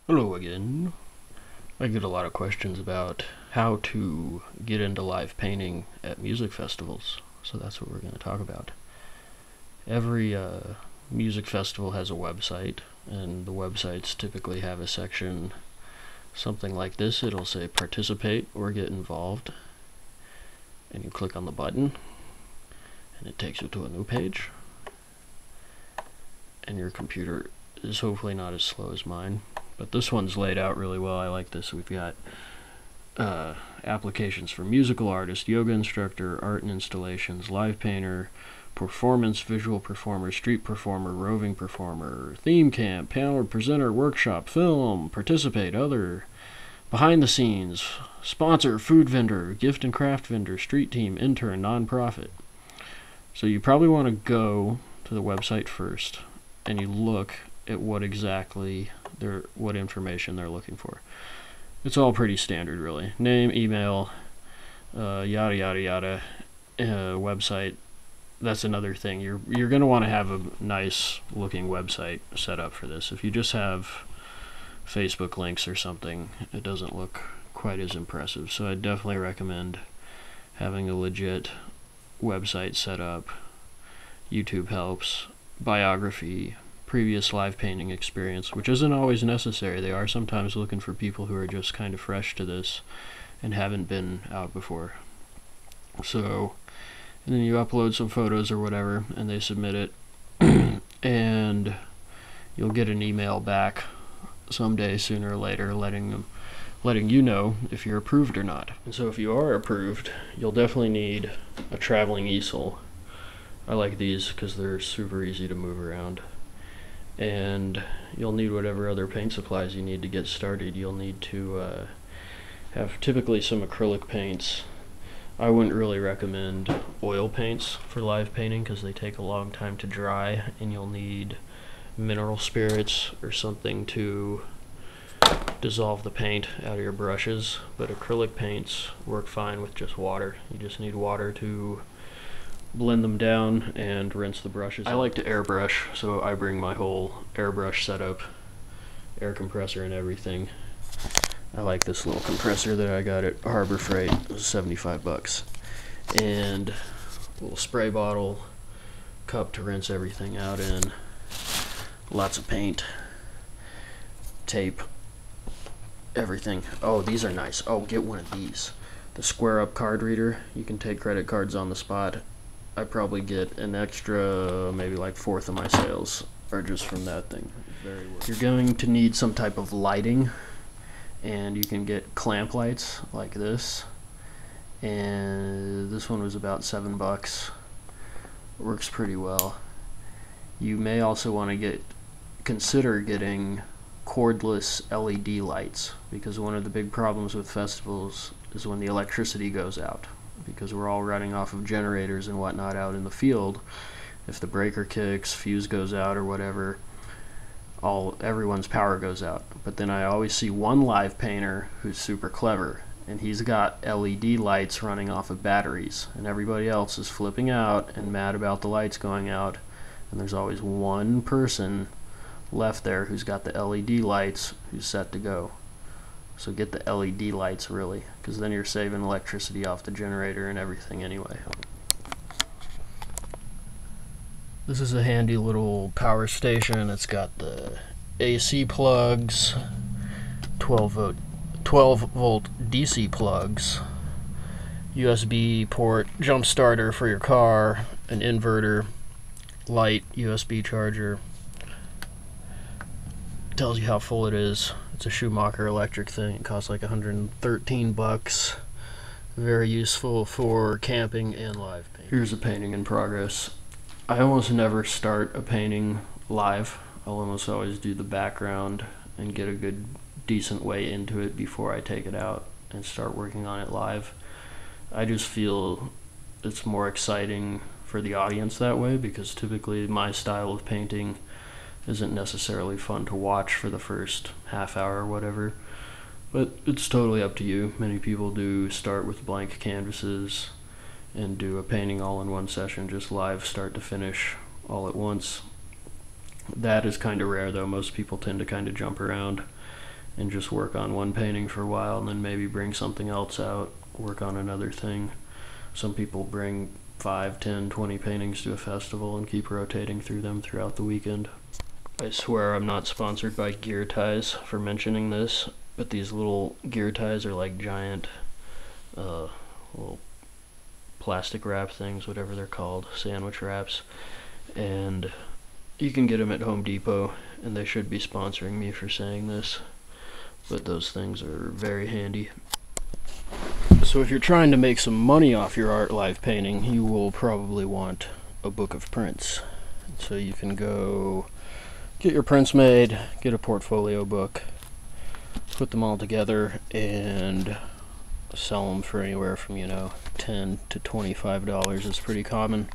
Hello again. I get a lot of questions about how to get into live painting at music festivals, so that's what we're going to talk about. Every music festival has a website, and the websites typically have a section something like this. It'll say participate or get involved, and you click on the button, and it takes you to a new page, and your computer is hopefully not as slow as mine. But this one's laid out really well. I like this. We've got applications for musical artist, yoga instructor, art and installations, live painter, performance, visual performer, street performer, roving performer, theme camp, panel presenter, workshop, film, participate, other, behind the scenes, sponsor, food vendor, gift and craft vendor, street team, intern, nonprofit. So you probably want to go to the website first and you look at what information they're looking for. It's all pretty standard, really. Name, email, yada yada yada. Website. That's another thing. You're going to want to have a nice looking website set up for this. If you just have Facebook links or something, it doesn't look quite as impressive. So I definitely recommend having a legit website set up. YouTube helps. Biography, previous live painting experience, which isn't always necessary. They are sometimes looking for people who are just kind of fresh to this and haven't been out before. So, and then you upload some photos or whatever, and they submit it, and you'll get an email back someday, sooner or later, letting you know if you're approved or not. And so if you are approved, you'll definitely need a traveling easel. I like these because they're super easy to move around. And you'll need whatever other paint supplies you need to get started. You'll need to have typically some acrylic paints. I wouldn't really recommend oil paints for live painting because they take a long time to dry, and you'll need mineral spirits or something to dissolve the paint out of your brushes. But acrylic paints work fine with just water. You just need water to blend them down and rinse the brushes. I like to airbrush, so I bring my whole airbrush setup, air compressor and everything. I like this little compressor that I got at Harbor Freight. It was 75 bucks. And a little spray bottle, cup to rinse everything out in, lots of paint, tape, everything. Oh, these are nice. Oh, get one of these. The square up card reader. You can take credit cards on the spot. I probably get an extra, maybe like fourth of my sales are just from that thing. Very worth. You're going to need some type of lighting, and you can get clamp lights like this. And this one was about $7. Works pretty well. You may also want to consider getting cordless LED lights, because one of the big problems with festivals is when the electricity goes out, because we're all running off of generators and whatnot out in the field. If the breaker kicks, fuse goes out or whatever, everyone's power goes out. But then I always see one live painter who's super clever, and he's got LED lights running off of batteries, and everybody else is flipping out and mad about the lights going out, and there's always one person left there who's got the LED lights who's set to go. So get the LED lights, really, because then you're saving electricity off the generator and everything anyway. This is a handy little power station. It's got the AC plugs, 12 volt DC plugs, USB port, jump starter for your car, an inverter, light, USB charger. Tells you how full it is. It's a Schumacher electric thing. It costs like 113 bucks. Very useful for camping and live painting. Here's a painting in progress. I almost never start a painting live. I'll almost always do the background and get a good decent way into it before I take it out and start working on it live. I just feel it's more exciting for the audience that way, because typically my style of painting isn't necessarily fun to watch for the first half hour or whatever, but it's totally up to you. Many people do start with blank canvases and do a painting all in one session, just live start to finish all at once. That is kind of rare though. Most people tend to kind of jump around and just work on one painting for a while and then maybe bring something else out, work on another thing. Some people bring 5, 10, 20 paintings to a festival and keep rotating through them throughout the weekend. I swear I'm not sponsored by Gear Ties for mentioning this, but these little gear ties are like giant little plastic wrap things, whatever they're called, sandwich wraps, and you can get them at Home Depot, and they should be sponsoring me for saying this, but those things are very handy. So if you're trying to make some money off your art life painting, you will probably want a book of prints. So you can go get your prints made, get a portfolio book, put them all together, and sell them for anywhere from, $10 to $25 is pretty common.